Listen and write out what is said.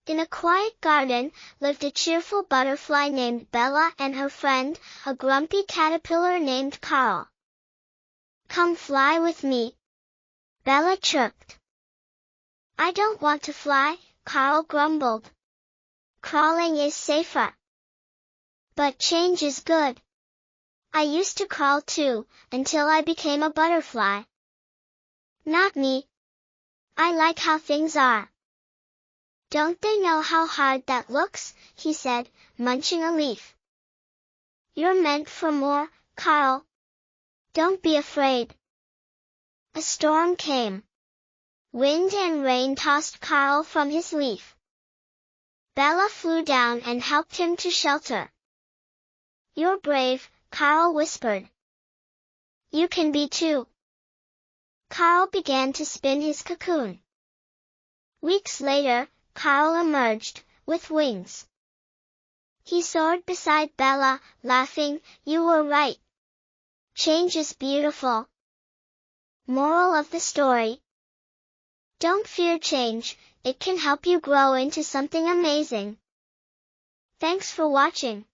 In a quiet garden, lived a cheerful butterfly named Bella and her friend, a grumpy caterpillar named Carl. "Come fly with me," Bella chirped. "I don't want to fly," Carl grumbled. "Crawling is safer." "But change is good. I used to crawl too, until I became a butterfly." "Not me. I like how things are." "Don't they know how hard that looks?" he said, munching a leaf. "You're meant for more, Carl. Don't be afraid." A storm came. Wind and rain tossed Carl from his leaf. Bella flew down and helped him to shelter. "You're brave," Carl whispered. "You can be too." Carl began to spin his cocoon. Weeks later, Carl emerged, with wings. He soared beside Bella, laughing. "You were right. Change is beautiful." Moral of the story: don't fear change, it can help you grow into something amazing. Thanks for watching.